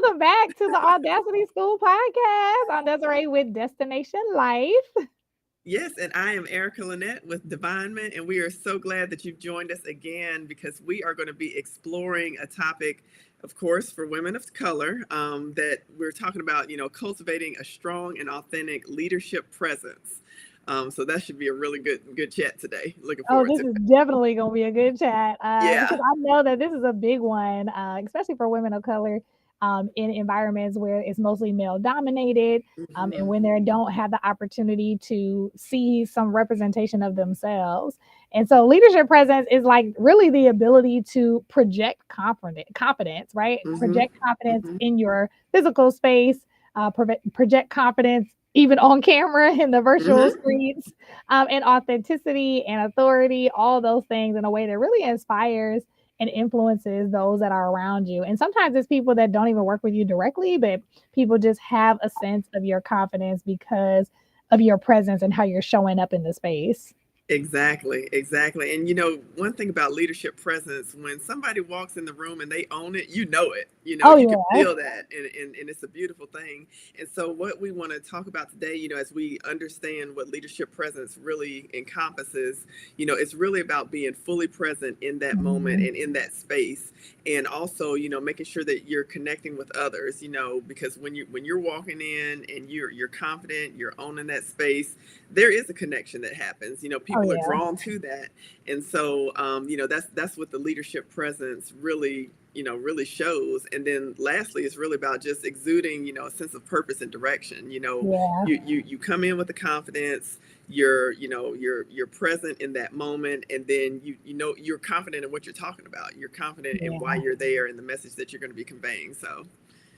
Welcome back to the Audacity School podcast. I'm Desiree with Destination Life. Yes, and I am Erica Lynette with Divinement, and we are so glad that you've joined us again because we are going to be exploring a topic, of course, for women of color, that we're talking about, cultivating a strong and authentic leadership presence. So that should be a really good chat today. Looking Oh, forward this to is it. definitely going to be a good chat because Yeah. I know that this is a big one, especially for women of color in environments where it's mostly male dominated and Hmm. when they don't have the opportunity to see some representation of themselves. And so leadership presence is like really the ability to project confidence, right? Hmm. Project confidence Hmm. in your physical space, project confidence even on camera in the virtual Hmm. screens and authenticity and authority, all those things in a way that really inspires and influences those that are around you. And sometimes it's people that don't even work with you directly, but people just have a sense of your confidence because of your presence and how you're showing up in the space. Exactly, exactly. And one thing about leadership presence, when somebody walks in the room and they own it, Oh, you can yeah. feel that, and it's a beautiful thing. And so what we want to talk about today, as we understand what leadership presence really encompasses, it's really about being fully present in that moment Mhm. and in that space. And also, making sure that you're connecting with others, because when you're walking in and you're confident, you're owning that space, there is a connection that happens. Oh, People are yeah. drawn to that, and so that's what the leadership presence really shows. And then lastly, it's really about just exuding a sense of purpose and direction. Yeah. You come in with the confidence. You're present in that moment, and then you're confident in what you're talking about. You're confident in why Yeah. you're there and the message that you're going to be conveying. So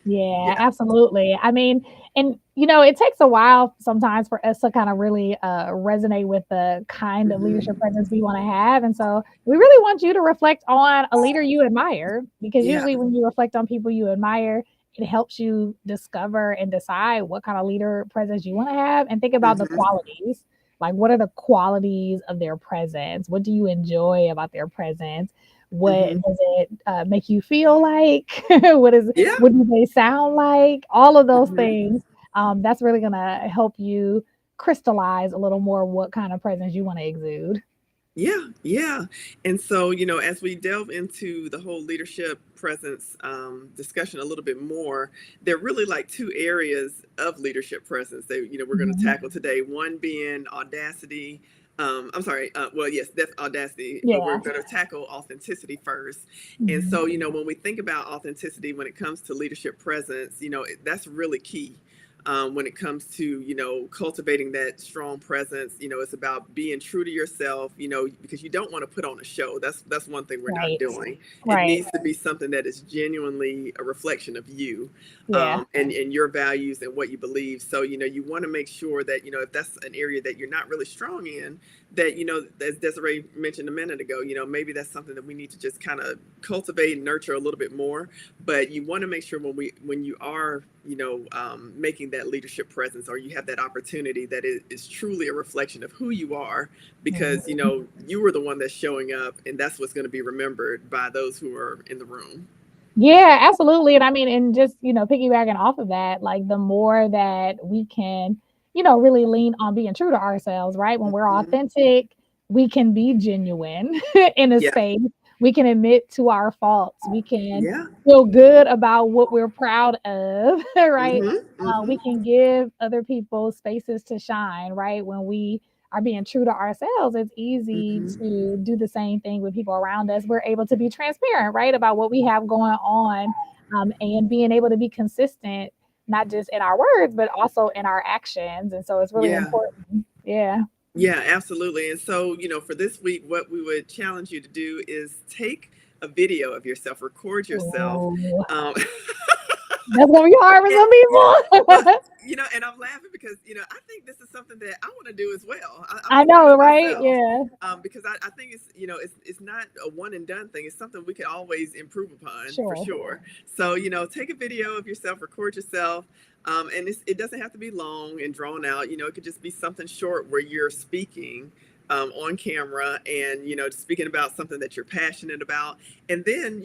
Yeah, yeah. absolutely. I mean, and it takes a while sometimes for us to kind of really resonate with the kind of leadership Hmm. presence we want to have. And so we really want you to reflect on a leader you admire because Yeah. usually when you reflect on people you admire, it helps you discover and decide what kind of leader presence you want to have and think about the Hmm. qualities. Like, what are the qualities of their presence? What do you enjoy about their presence? What Hmm. does it make you feel like? what is Yeah. what do they sound like? All of those Hmm. things. That's really gonna help you crystallize a little more what kind of presence you want to exude. Yeah, yeah. And so, as we delve into the whole leadership presence discussion a little bit more, there are really like two areas of leadership presence that, we're going to Mhm. tackle today. One being audacity. I'm sorry. Well, yes, that's audacity, but we're Yeah. going to tackle authenticity first. And Mhm. so, when we think about authenticity, when it comes to leadership presence, that's really key when it comes to cultivating that strong presence. It's about being true to yourself, because you don't want to put on a show. That's one thing we're not Right. doing. It Right. needs to be something that is genuinely a reflection of you, Yeah. and your values and what you believe. So you want to make sure that if that's an area that you're not really strong in, that as Desiree mentioned a minute ago, maybe that's something that we need to just kind of cultivate and nurture a little bit more. But you want to make sure when you are making that leadership presence, or you have that opportunity, that it is truly a reflection of who you are, because Mhm. you were the one that's showing up, and that's what's going to be remembered by those who are in the room. Yeah, absolutely. And I mean, and just, piggybacking off of that, like the more that we can, really lean on being true to ourselves, right? When we're Hmm. authentic, we can be genuine in a Yeah. space. We can admit to our faults. We can Yeah. feel good about what we're proud of, right? Hmm. Hmm. We can give other people spaces to shine, right? When we are being true to ourselves, it's easy Hmm. to do the same thing with people around us. We're able to be transparent, right, about what we have going on, and being able to be consistent, not just in our words, but also in our actions. And so it's really Yeah. important. Yeah. Yeah, absolutely. And so, for this week, what we would challenge you to do is take a video of yourself, record yourself. Ooh, Um, that's gonna be hard for and, some well, people. and I'm laughing because, I think this is something that I want to do as well. I I want to do know, it right? myself, Yeah. because I think it's not a one and done thing. It's something we can always improve upon for Sure. sure. So, take a video of yourself, record yourself. And it doesn't have to be long and drawn out. It could just be something short where you're speaking, on camera, and speaking about something that you're passionate about, and then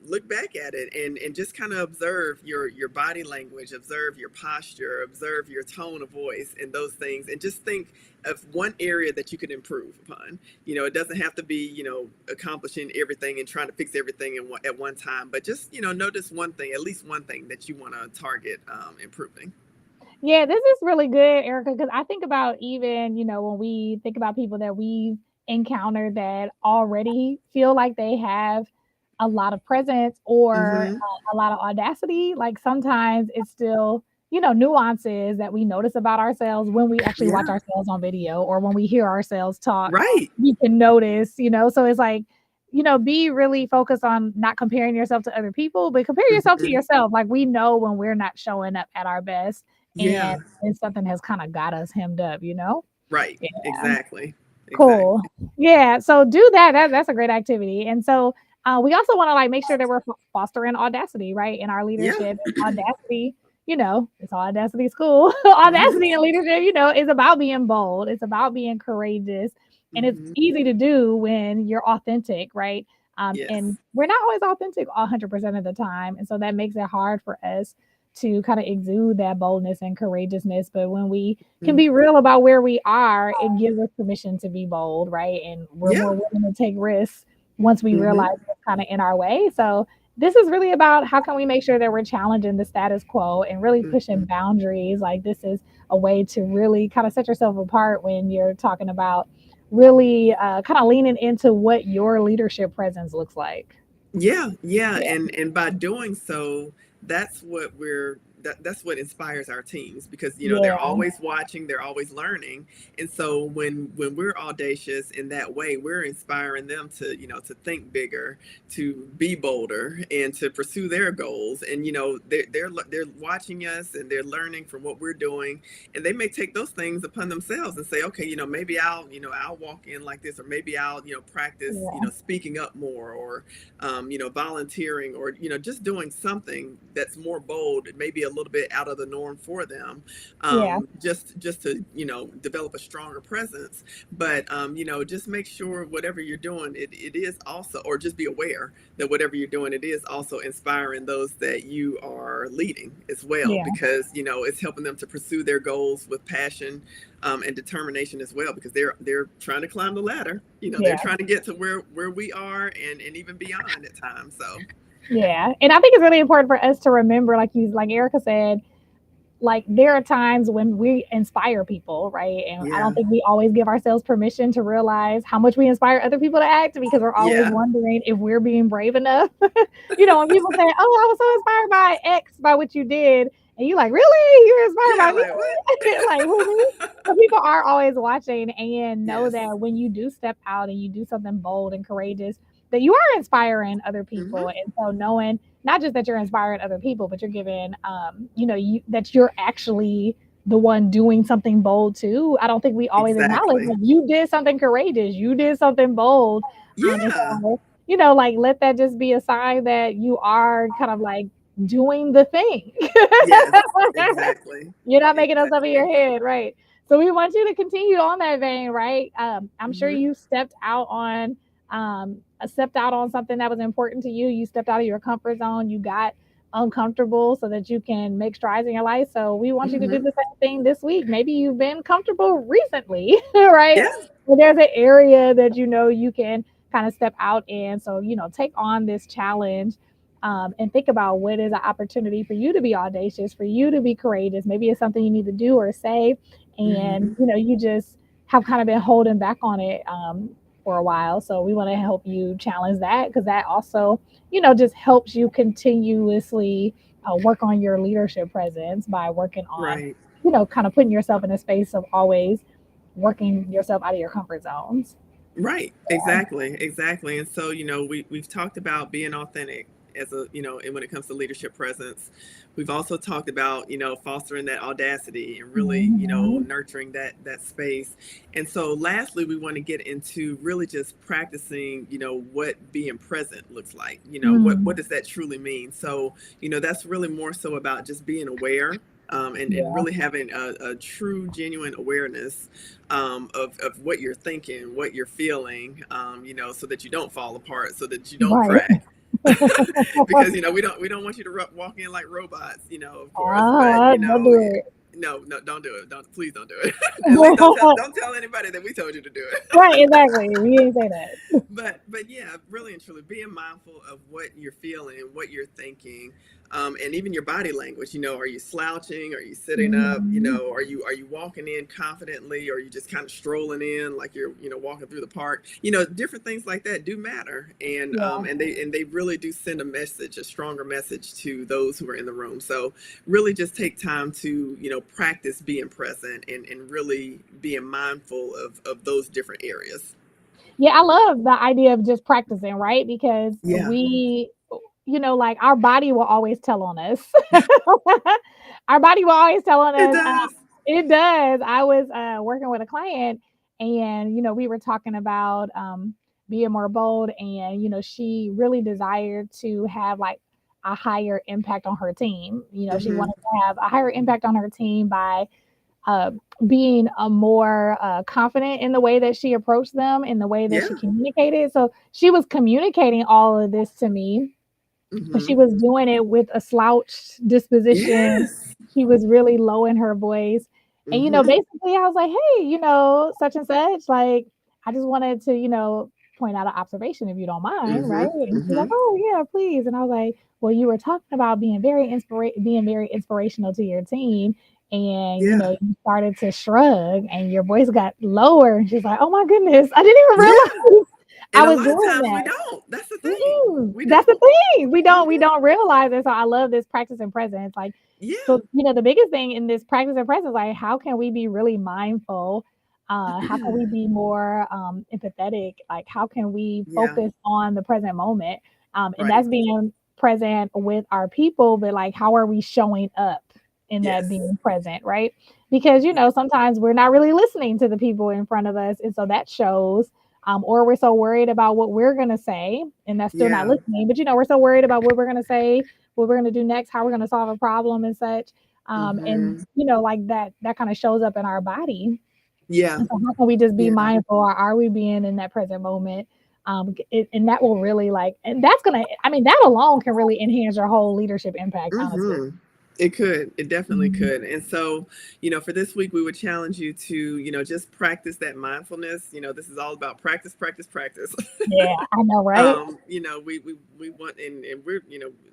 look back at it and just kind of observe your body language, observe your posture, observe your tone of voice and those things, and just think of one area that you could improve upon. It doesn't have to be accomplishing everything and trying to fix everything at one time, but just notice one thing, at least one thing that you want to target improving. Yeah, this is really good, Erica, because I think about even, when we think about people that we've encountered that already feel like they have a lot of presence or Mm-hmm. a lot of audacity, like sometimes it's still, nuances that we notice about ourselves when we actually watch Yeah. ourselves on video or when we hear ourselves talk, Right. we can notice, so it's like, be really focused on not comparing yourself to other people, but compare yourself to Mm-hmm. yourself. Like we know when we're not showing up at our best Yeah. and something has kind of got us hemmed up. Right. Yeah, Exactly. cool. Exactly. Yeah, so do that. That's a great activity. And so we also want to like make sure that we're fostering audacity, right, in our Yeah. leadership. Audacity, it's Audacity school. Mm-hmm. Audacity in leadership, is about being bold. It's about being courageous, and it's Mm-hmm. easy to do when you're authentic, right? And Yes. we're not always authentic 100% of the time, and so that makes it hard for us to kind of exude that boldness and courageousness. But when we can Mm-hmm. be real about where we are, it gives us permission to be bold, right? And we're Yeah. more willing to take risks once we Mm-hmm. realize what's kind of in our way. So this is really about how can we make sure that we're challenging the status quo and really pushing Mm-hmm. boundaries. Like this is a way to really kind of set yourself apart when you're talking about really kind of leaning into what your leadership presence looks like. Yeah, yeah, Yeah. and by doing so, that's what inspires our teams, because they're Yeah. always watching, they're always learning, and so when we're audacious in that way, we're inspiring them to to think bigger, to be bolder, and to pursue their goals. And they're watching us and they're learning from what we're doing, and they may take those things upon themselves and say, okay, maybe I'll walk in like this, or maybe I'll practice Yeah. speaking up more, or volunteering, or just doing something that's more bold, maybe a little bit out of the norm for them, Yeah. just to develop a stronger presence. But just make sure whatever you're doing, it is also, or just be aware that whatever you're doing, it is also inspiring those that you are leading as well, Yeah. because it's helping them to pursue their goals with passion, and determination as well, because they're trying to climb the ladder. They're Yeah. trying to get to where we are, and even beyond at times. So Yeah. And I think it's really important for us to remember, like Erica said, like there are times when we inspire people, right? And I don't yeah, think we always give ourselves permission to realize how much we inspire other people to act because we're always yeah, wondering if we're being brave enough. When people say, "Oh, I was so inspired by X by what you did," and you're like, "Really? You're inspired yeah. by me?" Like what? Like who? So people are always watching, and know Yes. that when you do step out and you do something bold and courageous, that you are inspiring other people. Mm-hmm. And so knowing not just that you're inspiring other people, but you're giving, that you're actually the one doing something bold too. I don't think we always acknowledge Exactly. like you did something courageous, you did something bold. And Yeah. so, like let that just be a sign that you are kind of like doing the thing. Yes. Exactly. You're not making us up in your Exactly. head, right? So we want you to continue on that vein, right? I'm sure Mm-hmm. you stepped out on something that was important to you. You stepped out of your comfort zone. You got uncomfortable so that you can make strides in your life. So we want you to do Mm-hmm. the same thing this week. Maybe you've been comfortable recently, right? Yeah. But there's an area that you can kind of step out in. So take on this challenge, and think about what is an opportunity for you to be audacious, for you to be courageous. Maybe it's something you need to do or say, and Mm-hmm. you just have kind of been holding back on it for a while. So we want to help you challenge that because that also, just helps you continuously work on your leadership presence by working on, Right. kind of putting yourself in a space of always working yourself out of your comfort zones. Right. Exactly. Exactly. And so, we've talked about being authentic as and when it comes to leadership presence. We've also talked about, fostering that audacity and really, Mhm. nurturing that space. And so lastly, we want to get into really just practicing, what being present looks like. What Mm. does that truly mean? So, that's really more so about just being aware. and Yeah. really having a true, genuine awareness of what you're thinking, what you're feeling, so that you don't fall apart, so that you don't Right. crack. Because we don't want you to walk in like robots, of course, but Don't do it. no, no, don't do it. Don't, please don't do it. At least don't tell anybody that we told you to do it. Right, exactly. We didn't say that. But yeah, really and truly being mindful of what you're feeling, what you're thinking, and even your body language. Are you slouching? Are you sitting up? Mhm. Are you walking in confidently? Or are you just kind of strolling in like you're walking through the park? Different things like that do matter, and Yeah. they really do send a message, a stronger message to those who are in the room. So really, just take time to practice being present and really being mindful of those different areas. Yeah, I love the idea of just practicing, right? Because Yeah. like our body will always tell on us. Our body will always tell on It us. does. It does. I was working with a client and, we were talking about being more bold and, she really desired to have like a higher impact on her team. She Mm-hmm. wanted to have a higher impact on her team by uh, being a more confident in the way that she approached them, in the way that Yeah. she communicated. So she was communicating all of this to me, but she Mm-hmm. was doing it with a slouched disposition. Yes. She was really low in her voice. And, Mm-hmm. basically I was like, hey, such and such, like, I just wanted to, point out an observation if you don't mind, right? Mm-hmm. And she's like, Mm-hmm. oh yeah, please. And I was like, well, you were talking about being very inspirational to your team. And Yeah. you started to shrug and your voice got lower. And she's like, oh my goodness, I didn't even Yeah. realize I And a was lot of doing times we that. don't. That's the thing. Mm, We that's the don't. thing. We Mm-hmm. don't realize it. So I love this practice and presence. Like, Yeah. so the biggest thing in this practice and presence, like, how can we be really mindful? How can we be more empathetic? Like, how can we Yeah. focus on the present moment? And Right. that's being present with our people, but like, how are we showing up in that Yes. being present, right? Because sometimes we're not really listening to the people in front of us, and so that shows or we're so worried about what we're going to say, and that's still not Yeah. listening. But we're so worried about what we're going to say, what we're going to do next, how we're going to solve a problem and such. And Mm-hmm. like that kind of shows up in our body. Yeah. And so, how can we just be Yeah. mindful? Or are we being in that present moment? And that will really and that's gonna. I mean, that alone can really enhance your whole leadership impact. Honestly. Mm-hmm. It could. It definitely Mhm. could. And so, for this week, we would challenge you to, just practice that mindfulness. This is all about practice, practice, practice. Yeah, I know, right? We want, and we're,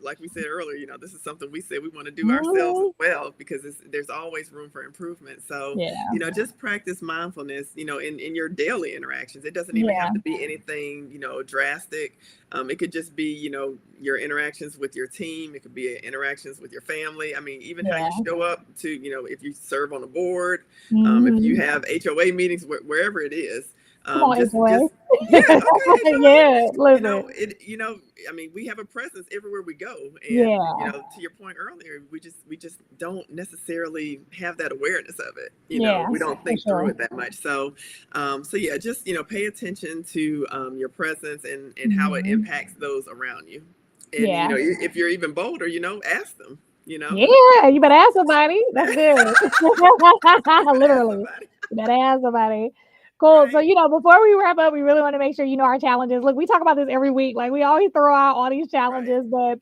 like we said earlier, this is something we said we want to do ourselves as Mhm. well, because there's always room for improvement. So, Yeah, just practice mindfulness, in your daily interactions. It doesn't even yeah, have to be anything, drastic. It could just be, your interactions with your team. It could be interactions with your family. I mean, even how you yeah. show up to, if you serve on a board, if you Mhm. have HOA meetings, wherever it is, Come on, just HOA. yeah, okay, HOA. Yeah, listen. I mean, we have a presence everywhere we go, and Yeah, to your point earlier, we just don't necessarily have that awareness of it. yeah, We don't for think through sure. it that much. So yeah, just pay attention to your presence and how it Mhm. impacts those around you. And Yeah. if you're even bolder, ask them. You know, Yeah, you better ask somebody. That's good. ask Literally. somebody, You better ask somebody. Cool. So, right? before we wrap up, we really want to make sure you know our challenges. Look, we talk about this every week. Like, we always throw out all these Right. challenges, but,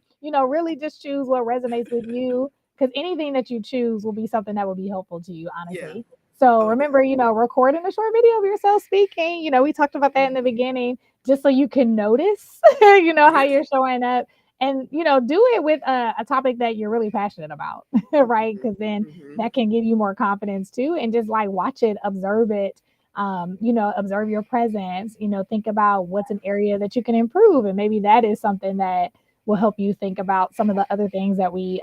really just choose what resonates with you because anything that you choose will be something that will be helpful to you, Yeah. honestly. So, Oh remember, yeah. recording a short video of yourself speaking. We talked about that in the Hmm. beginning, just so you can notice, how Yeah. you're showing up and do it with a topic that you're really passionate about, right? Hmm. Because then Hmm. that can give you more confidence too, and just like watch it, observe it, observe your presence, think about what's an area that you can improve, and maybe that is something that will help you think about some of the other things that we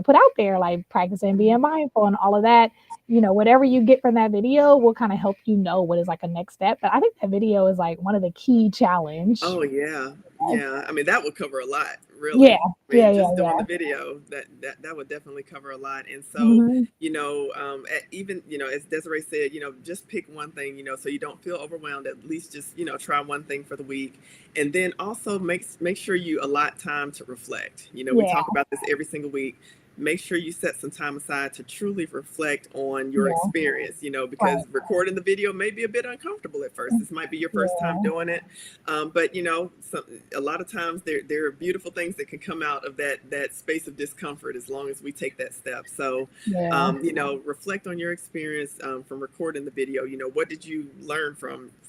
put out there, like practicing being Hmm. mindful and all of that. Whatever you get from that video will kind of help you know what is like a next step. But I think that video is like one of the key challenge. Oh yeah, yeah. I mean, that would cover a lot, Yeah, really. I yeah, mean, yeah, just doing yeah. the video, that would definitely cover a lot. And so, Mhm. even as Desiree said, just pick one thing, so you don't feel overwhelmed. At least just try one thing for the week, and then also make sure you allot time to reflect. We Yeah, talk about this every single week. make sure you set some time aside to truly reflect on your Yeah. experience, Right. because recording the video may be a bit uncomfortable at first. This might be your first time Yeah. doing it. But a lot of times there are beautiful things that can come out of that space of discomfort as long as we take that step. So, Yeah. reflect on your experience from recording the video. What did you learn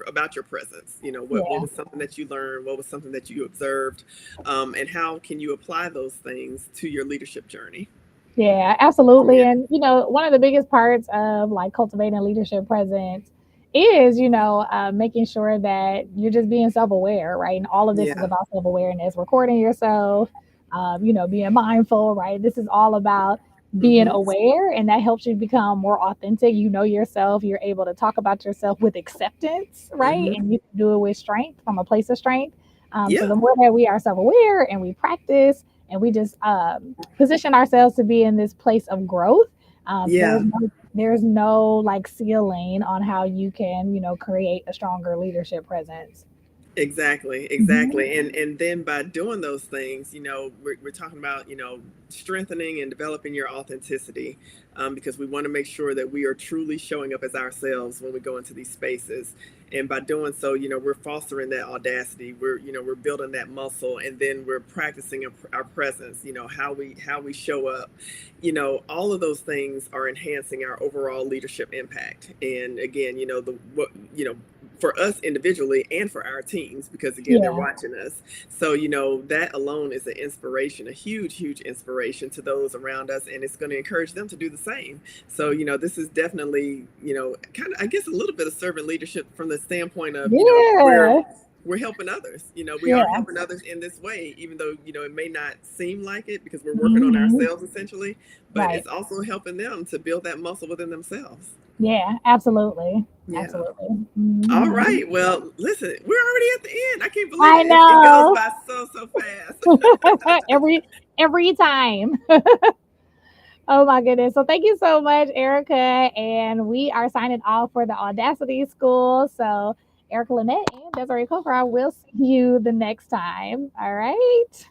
about your presence? What Yeah. was something that you learned? What was something that you observed? And how can you apply those things to your leadership journey? Yeah, absolutely. Yeah. And one of the biggest parts of like cultivating leadership presence is, making sure that you're just being self-aware, right? And all of this is Yeah. about self-awareness, recording yourself, being mindful, right? This is all about being Mm-hmm. aware, and that helps you become more authentic. You know yourself, you're able to talk about yourself with acceptance, right? Mm-hmm. And you can do it with strength, from a place of strength. So Yeah. the more that we are self-aware and we practice and we just position ourselves to be in this place of growth, Yeah. there's no like ceiling on how you can create a stronger leadership presence. Exactly, Hmm. exactly. And then by doing those things, we're talking about, strengthening and developing your authenticity, because we want to make sure that we are truly showing up as ourselves when we go into these spaces. And by doing so, we're fostering that audacity. We're building that muscle, and then we're practicing our presence. How we show up. All of those things are enhancing our overall leadership impact. And again, the what for us individually and for our teams, because again they're Yeah. watching us. So that alone is an inspiration, a huge inspiration to those around us, and it's going to encourage them to do the same. So this is definitely kind of, I guess, a little bit of servant leadership from the standpoint of where Yeah. we're helping others. We are Yeah. helping others in this way, even though it may not seem like it because we're working on Hmm. ourselves essentially, but Right. it's also helping them to build that muscle within themselves. Yeah, absolutely. Yeah. Absolutely. All Hmm. right. Well, listen, we're already at the end. I can't believe I it. It goes know. by so fast. every time. Oh my goodness. So thank you so much, Erica. And we are signing off for the Audacity School. So Erica Lynette and Desiree Coker, I will see you the next time. All right.